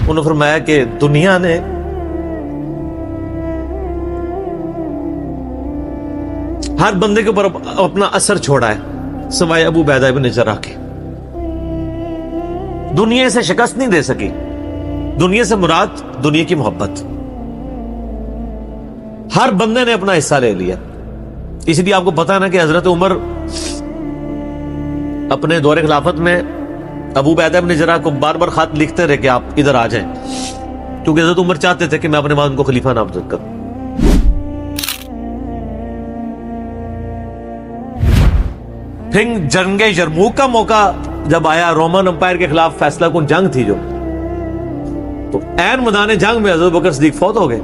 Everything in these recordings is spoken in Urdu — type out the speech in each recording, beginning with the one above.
انہوں نے فرمایا کہ دنیا نے ہر بندے کے اوپر اپنا اثر چھوڑا ہے سوائے ابو عبیدہ ابن جراح کے. دنیا سے شکست نہیں دے سکی. دنیا سے مراد دنیا کی محبت. ہر بندے نے اپنا حصہ لے لیا. اس لیے آپ کو پتا ہے نا کہ حضرت عمر اپنے دور خلافت میں ابو عبیدہ ابن جراح کو بار بار خط لکھتے رہے کہ آپ ادھر آ جائیں، کیونکہ حضرت عمر چاہتے تھے کہ میں اپنے بعد ان کو خلیفہ نامزد کروں. پھر جنگ یرموک کا موقع جب آیا، رومن امپائر کے خلاف فیصلہ کن جنگ تھی جو، تو عین میدان جنگ میں حضرت بکر صدیق فوت ہو گئے.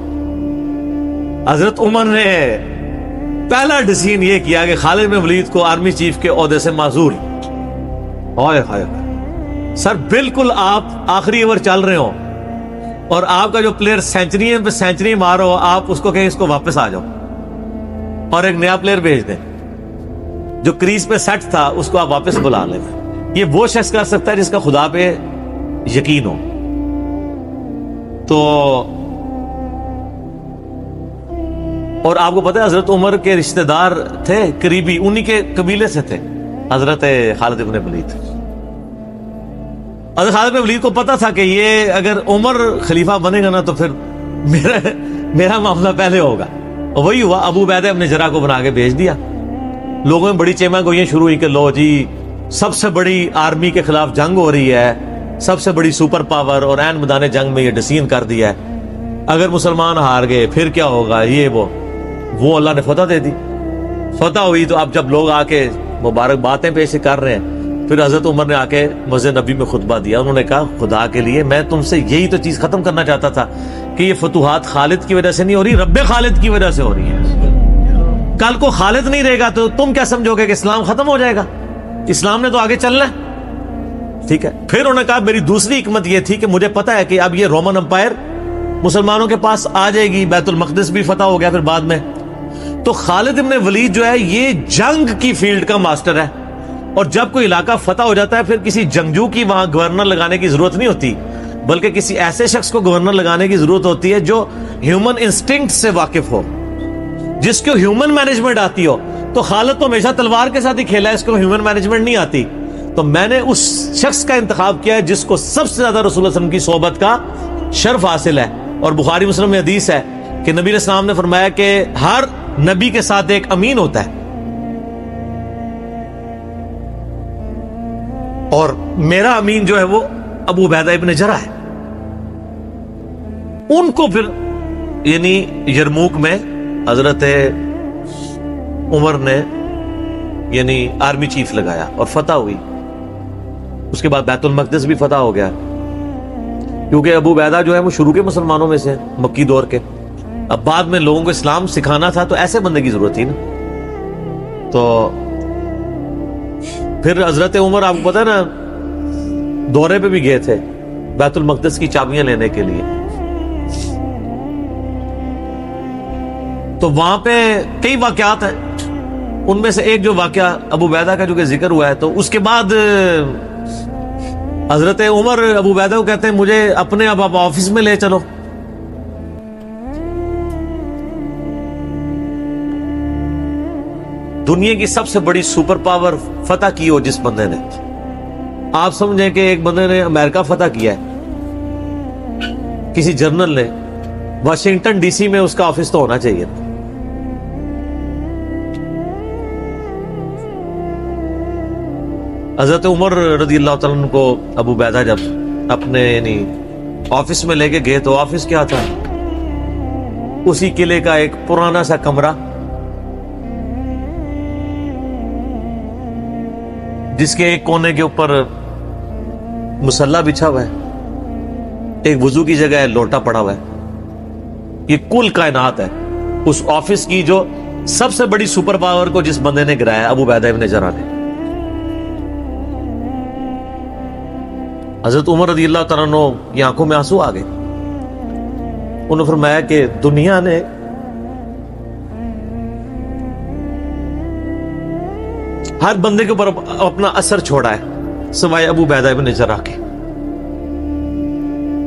حضرت عمر نے پہلا ڈیسیژن یہ کیا کہ خالد بن ولید کو آرمی چیف کے عہدے سے معزول. ہائے ہائے سر، بالکل آپ آخری اوور چل رہے ہو اور آپ کا جو پلیئر سینچری پہ سینچری مار رہا ہو، آپ اس کو کہیں اس کو واپس آ جاؤ اور ایک نیا پلیئر بھیج دیں. جو کریز پہ سیٹ تھا اس کو آپ واپس بلا لیں. یہ وہ شخص کر سکتا ہے جس کا خدا پہ یقین ہو. تو اور آپ کو پتہ ہے حضرت عمر کے رشتہ دار تھے قریبی، انہی کے قبیلے سے تھے حضرت خالد بن ولید. حضرت خالد بن ولید کو پتا تھا کہ یہ اگر عمر خلیفہ بنے گا نا تو پھر میرا معاملہ پہلے ہوگا. اور وہی ہوا، ابو عبیدہ ابن جراح کو بنا کے بھیج دیا. لوگوں میں بڑی چیمہ گوئیاں شروع ہوئی کہ لو جی سب سے بڑی آرمی کے خلاف جنگ ہو رہی ہے، سب سے بڑی سپر پاور، اور عین میدان جنگ میں یہ ڈیسیژن کر دیا ہے، اگر مسلمان ہار گئے پھر کیا ہوگا، یہ وہ اللہ نے فتح دے دی. فتح ہوئی تو اب جب لوگ آ کے مبارک باتیں پیش کر رہے ہیں، پھر حضرت عمر نے آ کے مسجد نبی میں خطبہ دیا. انہوں نے کہا خدا کے لیے میں تم سے یہی تو چیز ختم کرنا چاہتا تھا کہ یہ فتوحات خالد کی وجہ سے نہیں ہو رہی، رب خالد کی وجہ سے ہو رہی ہے. کل کو خالد نہیں رہے گا تو تم کیا سمجھو گے کہ اسلام ختم ہو جائے گا؟ اسلام نے تو آگے چلنا ہے. ٹھیک ہے. پھر انہوں نے کہا میری دوسری حکمت یہ تھی کہ مجھے پتا ہے کہ اب یہ رومن امپائر مسلمانوں کے پاس آ جائے گی، بیت المقدس بھی فتح ہو گیا پھر بعد میں. تو خالد ابن ولید جو ہے یہ جنگ کی فیلڈ کا ماسٹر ہے، اور جب کوئی علاقہ فتح ہو جاتا ہے پھر کسی جنگجو کی وہاں گورنر لگانے کی ضرورت نہیں ہوتی، بلکہ کسی ایسے شخص کو گورنر لگانے کی ضرورت ہوتی ہے جو ہیومن انسٹنکٹ سے واقف ہو، جس کو ہیومن مینجمنٹ آتی ہو. تو خالد تو ہمیشہ تلوار کے ساتھ ہی کھیلا ہے، اس کو ہیومن مینجمنٹ نہیں آتی. تو میں نے اس شخص کا انتخاب کیا ہے جس کو سب سے زیادہ رسول اللہ صلی اللہ علیہ وسلم کی صحبت کا شرف حاصل ہے. اور بخاری مسلم میں حدیث ہے کہ نبی علیہ السلام نے فرمایا کہ ہر نبی کے ساتھ ایک امین ہوتا ہے، اور میرا امین جو ہے وہ ابو عبیدہ ابن جراح ہے. ان کو پھر یعنی یرموک میں حضرت عمر نے یعنی آرمی چیف لگایا اور فتح ہوئی. اس کے بعد بیت المقدس بھی فتح ہو گیا، کیونکہ ابو عبیدہ جو ہے وہ شروع کے مسلمانوں میں سے ہیں، مکی دور کے. اب بعد میں لوگوں کو اسلام سکھانا تھا تو ایسے بندے کی ضرورت تھی نا. تو پھر حضرت عمر آپ کو پتا ہے نا دورے پہ بھی گئے تھے بیت المقدس کی چابیاں لینے کے لیے. تو وہاں پہ کئی واقعات ہیں، ان میں سے ایک جو واقعہ ابو عبیدہ کا جو کہ ذکر ہوا ہے، تو اس کے بعد حضرت عمر ابو عبیدہ کو کہتے ہیں مجھے اپنے اب آفس میں لے چلو. دنیا کی سب سے بڑی سپر پاور فتح کی ہو جس بندے نے، آپ سمجھیں کہ ایک بندے نے امریکہ فتح کیا ہے، کسی جنرل نے، واشنگٹن ڈی سی میں اس کا آفس تو ہونا چاہیے. حضرت عمر رضی اللہ تعالیٰ عنہ کو ابو عبیدہ جب اپنے یعنی آفس میں لے کے گئے تو آفس کیا تھا؟ اسی قلعے کا ایک پرانا سا کمرہ جس کے ایک کونے کے اوپر مصلی بچھا ہوا ہے، ایک وضو کی جگہ ہے، لوٹا پڑا ہوا ہے. یہ کل کائنات ہے. اس آفس کی جو سب سے بڑی سپر پاور کو جس بندے نے گرایا ابو عبیدہ ابن جراح نے. حضرت عمر رضی اللہ تعالیٰ عنہ کی آنکھوں میں آنسو آ گئے. انہوں نے فرمایا کہ دنیا نے ہر بندے کے اوپر اپنا اثر چھوڑا ہے سوائے ابو عبیدہ ابن جراح کے.